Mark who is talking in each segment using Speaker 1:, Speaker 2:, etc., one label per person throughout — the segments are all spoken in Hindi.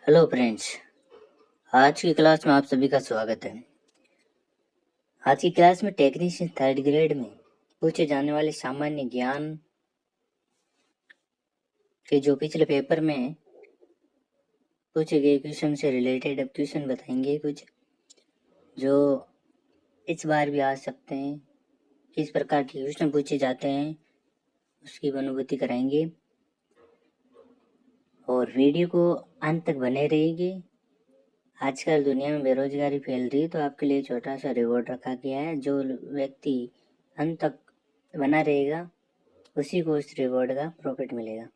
Speaker 1: हेलो फ्रेंड्स, आज की क्लास में आप सभी का स्वागत है। आज की क्लास में टेक्नीशियन थर्ड ग्रेड में पूछे जाने वाले सामान्य ज्ञान के जो पिछले पेपर में पूछे गए क्वेश्चन से रिलेटेड अब क्वेश्चन बताएंगे कुछ जो इस बार भी आ सकते हैं, किस प्रकार के क्वेश्चन पूछे जाते हैं उसकी अनुभूति कराएंगे और वीडियो को अंत तक बने रहेंगे। आजकल दुनिया में बेरोजगारी फैल रही है तो आपके लिए छोटा सा रिवॉर्ड रखा गया है। जो व्यक्ति अंत तक बना रहेगा उसी को उस रिवॉर्ड का प्रॉफिट मिलेगा।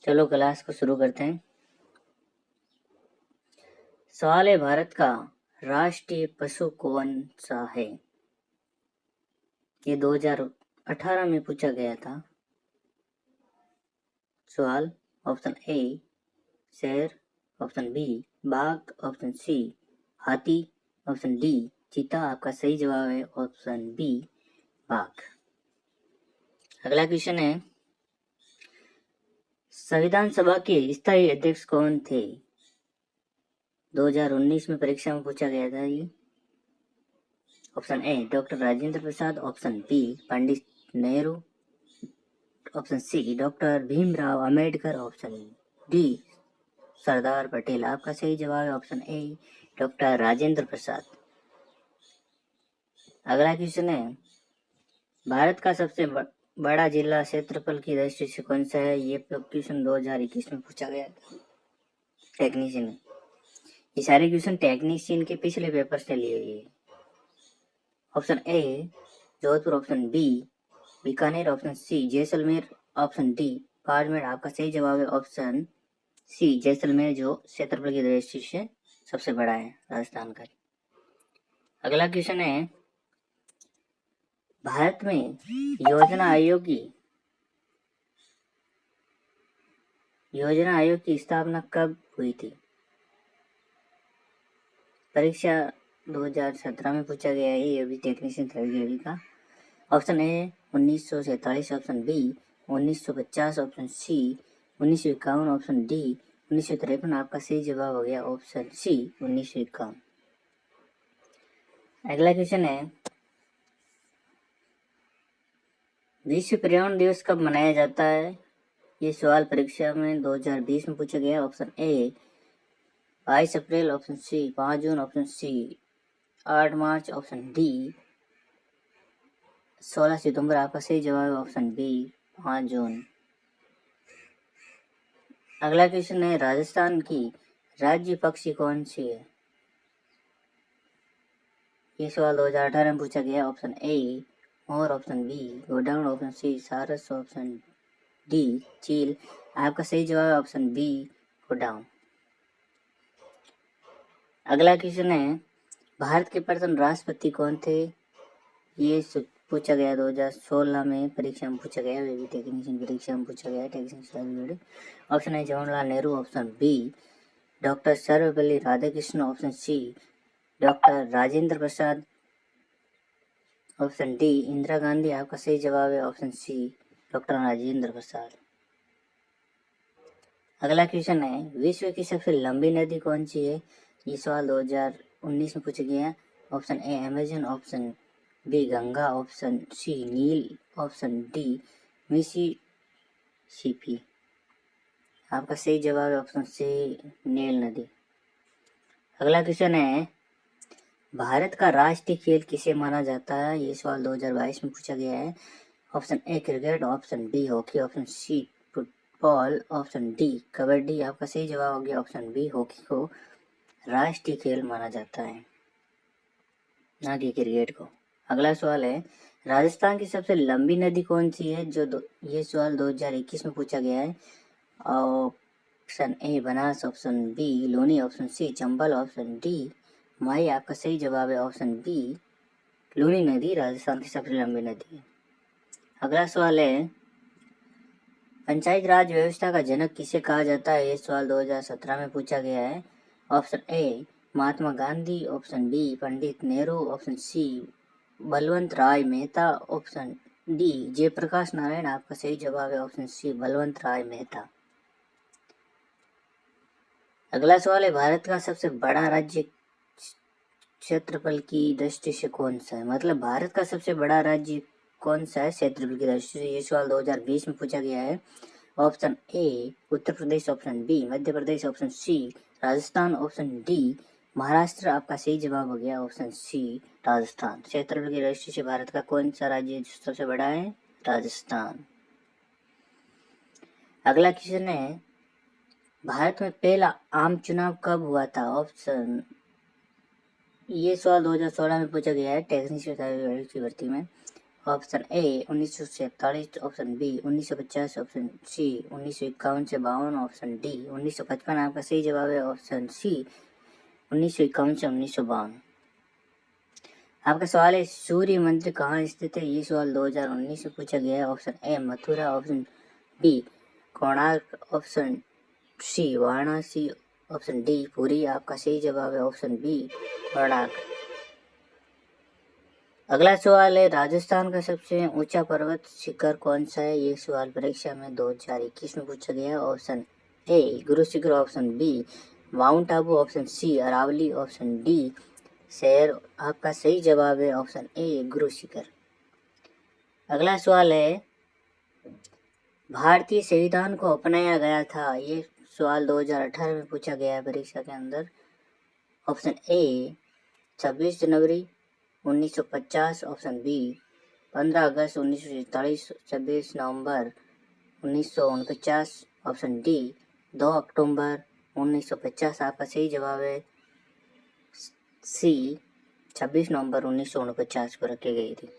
Speaker 1: चलो क्लास को शुरू करते हैं। सवाल है, भारत का राष्ट्रीय पशु कौन सा है? ये 2018 में पूछा गया था सवाल। ऑप्शन ए शेर, ऑप्शन बी बाघ, ऑप्शन सी हाथी, ऑप्शन डी चीता। आपका सही जवाब है ऑप्शन बी बाघ। अगला क्वेश्चन है, संविधान सभा के स्थायी अध्यक्ष कौन थे? 2019 में परीक्षा में पूछा गया था ये। Option A doctor Rajendra Prasad, option B Pandit Nehru, option C doctor Bhimrao Ambedkar, option D Sardar Patel. आपका सही जवाब है option A doctor Rajendra Prasad. अगला क्वेश्चन है, भारत का सबसे बड़ा जिला क्षेत्रफल की दृष्टि से कौन सा है? ये क्वेश्चन 2021 में पूछा गया था टेक्नीशियन में। ये सारे क्वेश्चन टेक्नीशियन के पिछले पेपर से लिए गए। Option A Jodhpur, option B Bikaner, option C Jaisalmer, option D Barmer. आपका सही जवाब है ऑप्शन सी जैसलमेर, जो क्षेत्रफल की दृष्टि से सबसे बड़ा है राजस्थान का। अगला क्वेश्चन है, भारत में योजना आयोग की स्थापना कब हुई थी? परीक्षा 2017 में पूछा गया है, ये भी टेक्नीशियन थर्ड ग्रेड का। Option A 1947, option B 1950, option C 1951, option D 1953। आपका सही जवाब हो गया ऑप्शन सी 1951। अगला क्वेश्चन है, विश्व पर्यावरण दिवस कब मनाया जाता है? ये सवाल परीक्षा में 2020 में पूछा गया। ऑप्शन ए 22 अप्रैल, ऑप्शन सी 5 जून, ऑप्शन सी 8 मार्च, ऑप्शन डी 16 सितंबर। आपका सही जवाब है ऑप्शन बी 5 जून। अगला क्वेश्चन है, राजस्थान की राज्य पक्षी कौन सी है? ये सवाल 2018 में पूछा गया। ऑप्शन ए मोर, option B godown, option C सारस, ऑप्शन डी चील। आपका सही जवाब है ऑप्शन बी गोडाउन। अगला क्वेश्चन है, भारत के प्रथम राष्ट्रपति कौन थे? ये पूछा गया 2016 में परीक्षा में पूछा गया, वे भी टेक्नीशियन परीक्षा में पूछा गया technician. Option A Jawaharlal Nehru, option B doctor Sarvepalli Radhakrishnan, option C doctor Rajendra Prasad, option D Indira Gandhi. आपका सही जवाब है option C doctor Rajendra Prasad. अगला क्वेश्चन है, विश्व की सबसे लंबी नदी कौन सी है? ये सवाल 2019 में पूछा गया। Option A Amazon, option B Ganga, option C Nile, option D Mississippi. आपका सही जवाब है ऑप्शन सी नील नदी। अगला क्वेश्चन है, भारत का राष्ट्रीय खेल किसे माना जाता है? ये सवाल 2022 में पूछा गया है। Option A cricket, option B hockey, option C football, option D kabaddi. आपका सही जवाब हो गया ऑप्शन बी हॉकी को राष्ट्रीय खेल माना जाता है, ना कि क्रिकेट को। अगला सवाल है, राजस्थान की सबसे लंबी नदी कौन सी है? ये सवाल 2021 में पूछा गया है। Option A Banas, option B Luni, option C Chambal, option D Mahi. आपका सही जवाब है ऑप्शन बी लूनी नदी राजस्थान की सबसे लंबी नदी है। अगला सवाल है, पंचायत राज व्यवस्था का जनक किसे कहा जाता है? ये सवाल 2017 में पूछा गया है। Option A Mahatma Gandhi, option B Pandit Nehru, option C Balwant Rai Mehta, option D Jayaprakash Narayan. आपका सही जवाब है ऑप्शन सी बलवंत राय मेहता। अगला सवाल है, भारत का सबसे बड़ा राज्य क्षेत्रफल की दृष्टि से कौन सा है? मतलब भारत का सबसे बड़ा राज्य कौन सा है क्षेत्रफल की दृष्टि से? ये सवाल 2020 में पूछा गया है। Option A Uttar Pradesh, option B Madhya Pradesh, option C Rajasthan, option D Maharashtra. आपका सही जवाब हो गया ऑप्शन सी राजस्थान। क्षेत्रफल की दृष्टि से भारत का कौन सा राज्य सबसे बड़ा है? राजस्थान। अगला क्वेश्चन है, भारत में पहला आम चुनाव कब हुआ था? ऑप्शन, ये सवाल 2016 में पूछा गया है टेक्निकल की भर्ती में। Option A 1947, option B 1950, option C 1951 से 52, ऑप्शन डी 1955। आपका सही जवाब है ऑप्शन सी 1951 से 1952। आपका सवाल है, सूर्य मंदिर कहाँ स्थित है? ये सवाल 2019 में पूछा गया है। Option A Mathura, option B Konark, option C Varanasi, option D Puri. आपका सही जवाब है ऑप्शन बी कोणार्क। अगला सवाल है, राजस्थान का सबसे ऊंचा पर्वत शिखर कौन सा है? ये सवाल परीक्षा में 2021 में पूछा गया है। Option A Guru Shikhar, option B Mount Abu, option C Aravalli, option D शेर। आपका सही जवाब है ऑप्शन ए गुरु शिखर। अगला सवाल है, भारतीय संविधान को अपनाया गया था? ये सवाल 2018 में पूछा गया है परीक्षा के अंदर। ऑप्शन ए 26 जनवरी 1950, ऑप्शन बी 15 अगस्त 1947, 26 नवंबर 1949, ऑप्शन डी 2 अक्टूबर 1950। आपका सही जवाब है सी 26 नवंबर 1949 को रखी गई थी।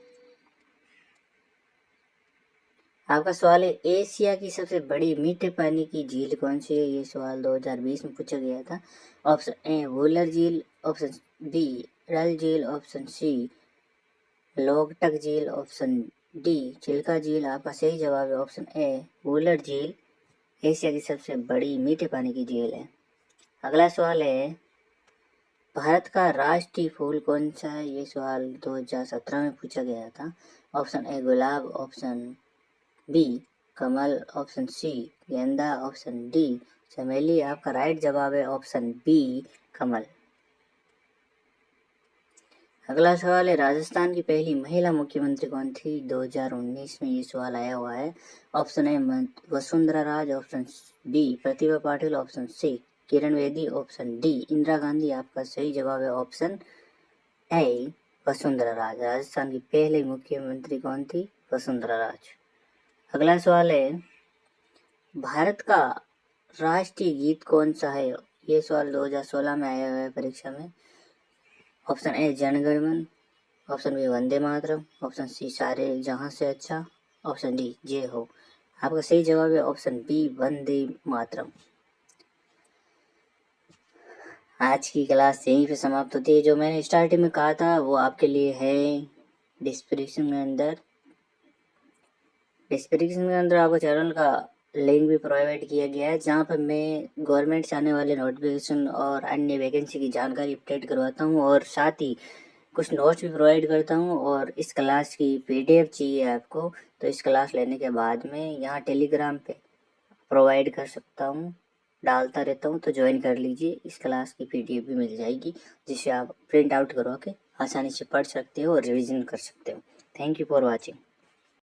Speaker 1: आपका सवाल है, एशिया की सबसे बड़ी मीठे पानी की झील कौन सी है? ये सवाल 2020 में पूछा गया था। ऑप्शन ए वुलर झील, ऑप्शन बी डल झील, ऑप्शन सी लोकटक झील, ऑप्शन डी चिल्का झील। आपका सही जवाब है ऑप्शन ए वुलर झील एशिया की सबसे बड़ी मीठे पानी की झील है। अगला सवाल है, भारत का राष्ट्रीय फूल कौन सा है? ये सवाल 2017 में पूछा गया था। ऑप्शन ए गुलाब, ऑप्शन बी कमल, ऑप्शन सी गेंदा, ऑप्शन डी चमेली। आपका राइट जवाब है ऑप्शन बी कमल। अगला सवाल है, राजस्थान की पहली महिला मुख्यमंत्री कौन थी? 2019 में ये सवाल आया हुआ है। Option A Vasundhara Raje, option B Pratibha Patil, option C Kiran Bedi, option D Indira Gandhi. आपका सही जवाब है ऑप्शन ए वसुंधरा राज। राजस्थान की पहली मुख्यमंत्री कौन थी? वसुंधरा राज। अगला सवाल है, भारत का राष्ट्रीय गीत कौन सा है? ये सवाल 2016 में आया हुआ है परीक्षा में। ऑप्शन ए जनगण मन, option B Vande Mataram, option C सारे जहां से अच्छा, ऑप्शन डी जय हो। आपका सही जवाब है ऑप्शन बी वंदे मातरम। आज की क्लास यहीं पे समाप्त होती है। जो मैंने स्टार्टिंग में कहा था वो आपके लिए है डिस्क्रिप्शन के अंदर आपको चैनल का लिंक भी प्रोवाइड किया गया है, जहाँ पर मैं गवर्नमेंट से आने वाले नोटिफिकेशन और अन्य वैकेंसी की जानकारी अपडेट करवाता हूँ और साथ ही कुछ नोट्स भी प्रोवाइड करता हूँ। और इस क्लास की PDF चाहिए आपको तो इस क्लास लेने के बाद में यहाँ टेलीग्राम पे प्रोवाइड कर सकता हूँ, डालता रहता हूँ, तो ज्वाइन कर लीजिए। इस क्लास की PDF भी मिल जाएगी जिसे आप प्रिंट आउट करवा के आसानी से पढ़ सकते हो और रिविजन कर सकते हो। Thank you for watching.